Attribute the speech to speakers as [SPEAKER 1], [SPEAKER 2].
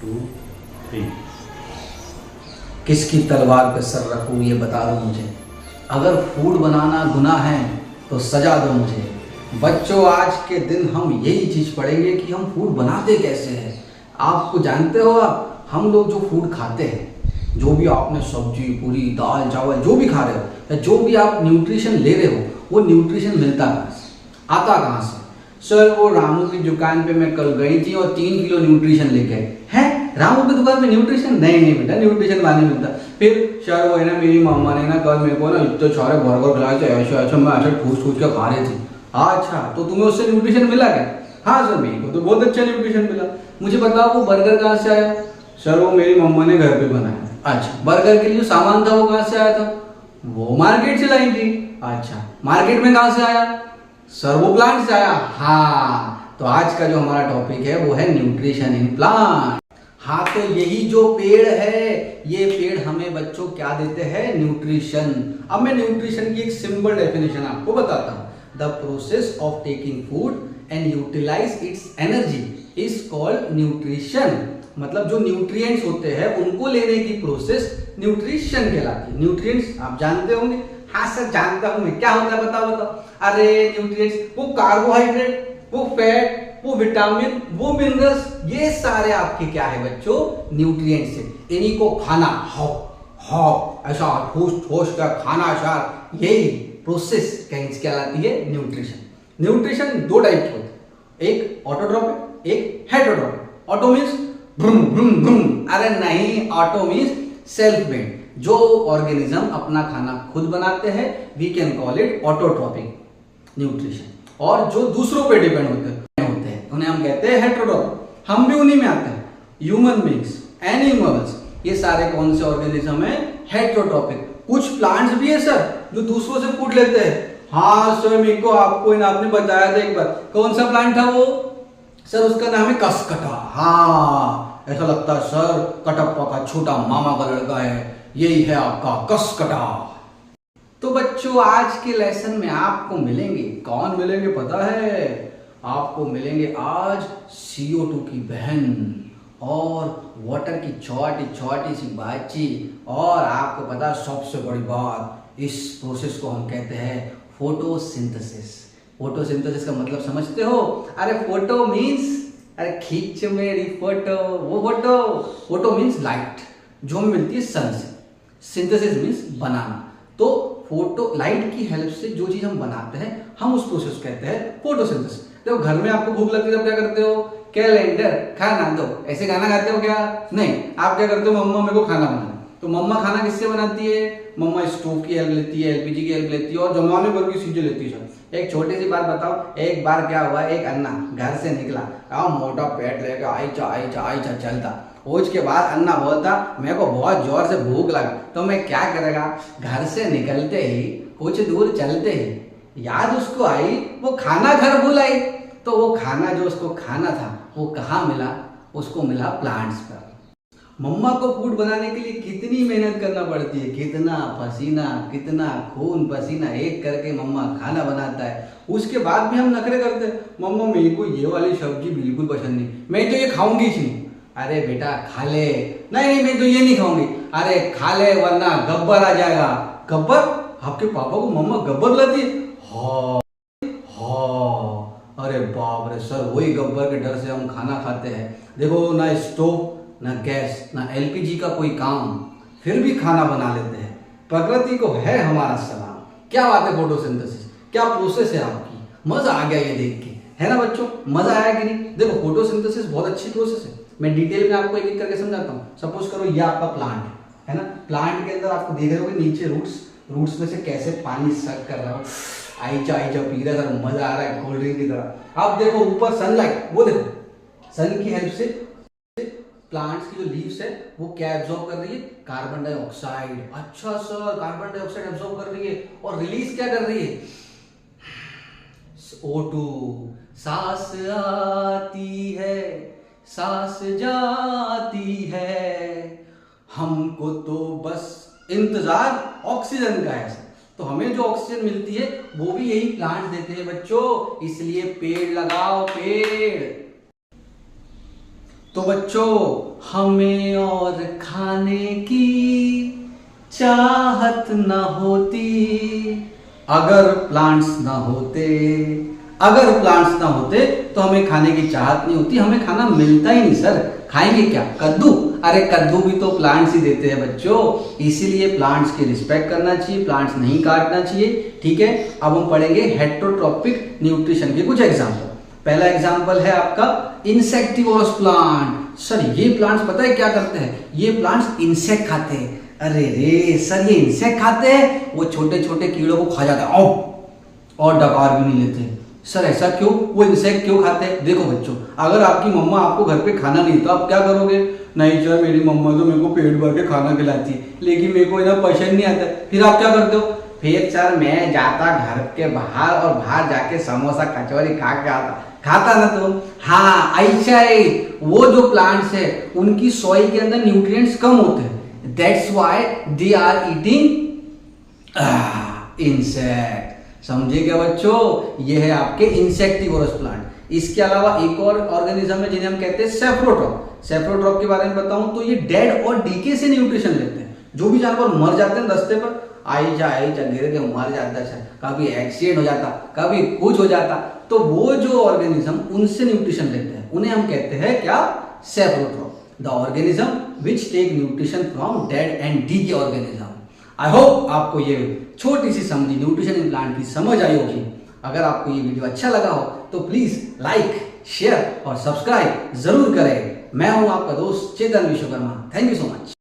[SPEAKER 1] 2 3।
[SPEAKER 2] किसकी तलवार पे सर रखूं ये बता दो मुझे। अगर फूड बनाना गुनाह है तो सजा दो मुझे। बच्चों, आज के दिन हम यही चीज़ पढ़ेंगे कि हम फूड बनाते कैसे हैं। आपको जानते हो, आप हम लोग जो फूड खाते हैं, जो भी आपने सब्जी पूरी दाल चावल जो भी खा रहे हो या जो भी आप न्यूट्रिशन ले रहे हो, वो न्यूट्रिशन मिलता कहाँ से, आता कहाँ से? सर, वो रामू की दुकान पे मैं कल गई थी और 3 किलो न्यूट्रिशन लेके आई। है रामू की दुकान पे न्यूट्रिशन? नहीं बेटा, न्यूट्रिशन वहाँ नहीं मिलता। फिर सर वो है ना, मेरी मम्मा ने ना कल मेरे को ना इतने सारे बर्गर खिलाए थे, ऐसे मैं ऐसे ठूस ठूस के खा रही थी। अच्छा, तो तुम्हें उससे न्यूट्रिशन मिला क्या? हाँ सर, मेरे को तो बहुत अच्छा न्यूट्रिशन मिला। मुझे बताओ वो बर्गर कहाँ से आया? सर, वो मेरी मम्मा ने घर पे बनाया। अच्छा, बर्गर के लिए जो सामान था वो कहाँ से आया था? वो मार्केट से लाई थी। अच्छा, मार्केट में कहाँ से आया? सर, वो प्लांट से आया। हाँ, तो आज का जो हमारा टॉपिक है वो है न्यूट्रिशन इन प्लांट। हाँ, तो यही जो पेड़ है, ये पेड़ हमें बच्चों क्या देते हैं? न्यूट्रिशन। अब मैं न्यूट्रिशन की एक सिंपल डेफिनेशन आपको बताता हूँ। The process of taking food and utilize its energy is called nutrition. मतलब जो न्यूट्रिएंट्स होते हैं उनको लेने की प्रोसेस न्यूट्रिशन कहलाती है। न्यूट्रिएंट्स आप जानते होंगे। हाँ सर, जानता हूं मैं। क्या होता है बताओ बताओ। अरे न्यूट्रिएंट्स, वो कार्बोहाइड्रेट, वो फैट, वो विटामिन, वो मिनरल्स, ये सारे आपके क्या है बच्चों? न्यूट्रिएंट्स है। इन्हीं को खाना, ऐसा ठोस ठोस का खाना, सार, यही प्रोसेस कहलाती है न्यूट्रिशन। न्यूट्रिशन 2 टाइप के होते हैं, एक ऑटोट्रॉपिक, एक heterotrophic. Auto means vroom vroom vroom, अरे नहीं, ऑटो मीन्स सेल्फ मेड। जो ऑर्गेनिज्म अपना खाना खुद बनाते हैं, we can call it autotrophic nutrition. और जो दूसरों पे डिपेंड होते हैं उन्हें हम कहते हैं हेटेरोट्रॉपिक। हम भी उन्हीं में आते हैं। ह्यूमन बींग्स, एनिमल्स, ये सारे कौन से ऑर्गेनिज्म है? हेटेरोट्रॉपिक। कुछ प्लांट्स भी है सर जो दूसरों से फूड लेते हैं। हाँ सर, मेरे को आपने बताया था एक बार। कौन सा प्लांट था वो? सर, उसका नाम है कसकटा। हाँ, ऐसा लगता है सर कटप्पा का छोटा मामा का लड़का है। यही है आपका कसकटा। तो बच्चों, आज के लेसन में आपको मिलेंगे, कौन मिलेंगे पता है? आपको मिलेंगे आज CO2 की बहन और वाटर की छोटी छोटी सी बातचीत। और आपको पता है सबसे बड़ी बात, इस प्रोसेस को हम कहते हैं फोटोसिंथेसिस। फोटोसिंथेसिस का मतलब समझते हो? अरे फोटो मीन्स, अरे खींच मेरी फोटो, वो फोटो मीन्स लाइट जो हमें मिलती है सन से। सिंथेसिस मीन्स बनाना। तो फोटो लाइट की हेल्प से जो चीज हम बनाते हैं, हम उस प्रोसेस कहते हैं फोटोसिंथेसिस। देखो, घर में आपको भूख लगती है तब क्या करते हो? कैलेंडर, खाना दो। ऐसे खाना खाते हो क्या? नहीं, आप क्या करते हो? मम्मा मेरे को खाना बनाना। तो मम्मा खाना किससे बनाती है? मम्मा स्टोव की हेल्प लेती है, LPG की हेल्प लेती है और जमाने भर की चीजें लेती है। एक छोटी सी बात बताओ, एक बार क्या हुआ, एक अन्ना घर से निकला, मोटा पेट लेकर आई चलता। उसके बाद अन्ना बोलता, मेरे को बहुत जोर से भूख लगा। तो मैं क्या करेगा? घर से निकलते ही, कुछ दूर चलते ही याद उसको आई, वो खाना घर भूल आई। तो वो खाना जो उसको खाना था वो कहाँ मिला? उसको मिला प्लांट्स पर। मम्मा को फूड बनाने के लिए कितनी मेहनत करना पड़ती है, कितना पसीना, कितना खून पसीना एक करके मम्मा खाना बनाता है। उसके बाद भी हम नखरे करते हैं, मम्मा मेरे को ये वाली सब्जी बिल्कुल पसंद नहीं, मैं तो ये खाऊंगी ही नहीं। अरे बेटा खा ले। नहीं, मैं तो ये नहीं खाऊंगी। अरे खा ले वरना गब्बर आ जाएगा। गब्बर? आपके पापा को मम्मा गब्बर लाती है? हाँ, अरे बाप रे सर, वही गब्बर के डर से हम खाना खाते हैं। देखो, ना स्टोव, ना गैस, ना LPG का कोई काम, फिर भी खाना बना लेते हैं। प्रकृति को है हमारा सलाम। क्या बात है फोटोसिंथेसिस, क्या प्रोसेस है आपकी। मजा आ गया ये देख के, है ना बच्चों? मजा आया कि नहीं? देखो, फोटोसिंथेसिस बहुत अच्छी प्रोसेस है। मैं डिटेल में आपको एक एक करके समझाता हूँ। सपोज करो ये आपका प्लांट है ना। प्लांट के अंदर आपको देख रहे हो नीचे रूट्स में से कैसे पानी सक कर रहा हो, आइचा पी रहा है, मजा आ रहा है कोल्ड ड्रिंक की तरह। अब देखो ऊपर सनलाइट, वो देखो सन की हेल्प से प्लांट्स की जो लीव्स है वो क्या एब्जॉर्ब कर रही है? Carbon dioxide. अच्छा सर, कार्बन डाइऑक्साइड एब्जॉर्ब कर रही है और रिलीज क्या कर रही है? O2। सांस आती है, सांस जाती है, हमको तो बस इंतजार ऑक्सीजन का है। तो हमें जो ऑक्सीजन मिलती है वो भी यही प्लांट देते हैं बच्चों। इसलिए पेड़ लगाओ, पेड़। तो बच्चों हमें और खाने की चाहत न होती अगर प्लांट्स ना होते। अगर प्लांट्स ना होते तो हमें खाने की चाहत नहीं होती, हमें खाना मिलता ही नहीं सर। खाएंगे क्या? कद्दू? अरे कद्दू भी तो प्लांट्स ही देते हैं बच्चों। इसीलिए प्लांट्स की रिस्पेक्ट करना चाहिए, प्लांट्स नहीं काटना चाहिए। ठीक है, अब हम पढ़ेंगे हेटेरोट्रॉपिक न्यूट्रिशन के कुछ एग्जाम्पल। पहला एग्जाम्पल है आपका इंसेक्टिवोरस प्लांट। सर ये प्लांट्स पता है क्या करते हैं? ये प्लांट्स इंसेक्ट खाते हैं। अरे रे सर ये इंसेक्ट खाते हैं, वो छोटे छोटे कीड़ों को खा जाते हैं और डकार भी नहीं लेते। सर ऐसा क्यों? वो इंसेक्ट क्यों खाते हैं? देखो बच्चों, अगर आपकी मम्मा आपको घर पे खाना नहीं तो आप क्या करोगे? नहीं सर मेरी मम्मा तो मेरे को पेट भर के खाना खिलाती है, लेकिन मेरे को इतना पसंद नहीं आता। फिर आप क्या करते हो? फिर सर मैं जाता घर के बाहर और बाहर जाके समोसा कचौरी खा के आता। खाता ना तुम? हाँ ऐसा है। वो जो प्लांट्स है उनकी सॉइल के अंदर न्यूट्रिएंट्स कम होते हैं, that's why they are eating insect. समझे क्या बच्चों? ये है आपके इंसेक्टिवोरस प्लांट। इसके अलावा एक और ऑर्गेनिज्म है जिन्हें हम कहते हैं सेफ्रोट्रॉप। सेफ्रोट्रॉप के बारे में बताऊं तो ये डेड और डीके से न्यूट्रिशन लेते हैं। जो भी जानवर मर जाते हैं रास्ते पर, आई जा गिर के मर जाता है, कभी एक्सीडेंट हो जाता, कभी कुछ हो जाता, तो वो जो ऑर्गेनिज्म उनसे न्यूट्रिशन लेते हैं उन्हें हम कहते हैं क्या? Saprotroph. The organism which take nutrition from dead and decay organism. I hope आपको ये छोटी सी समझी न्यूट्रिशन इन प्लांट की समझ आई होगी। अगर आपको ये वीडियो अच्छा लगा हो तो प्लीज लाइक, शेयर और सब्सक्राइब जरूर करें। मैं हूं आपका दोस्त Chetan Vishwakarma. Thank you so much.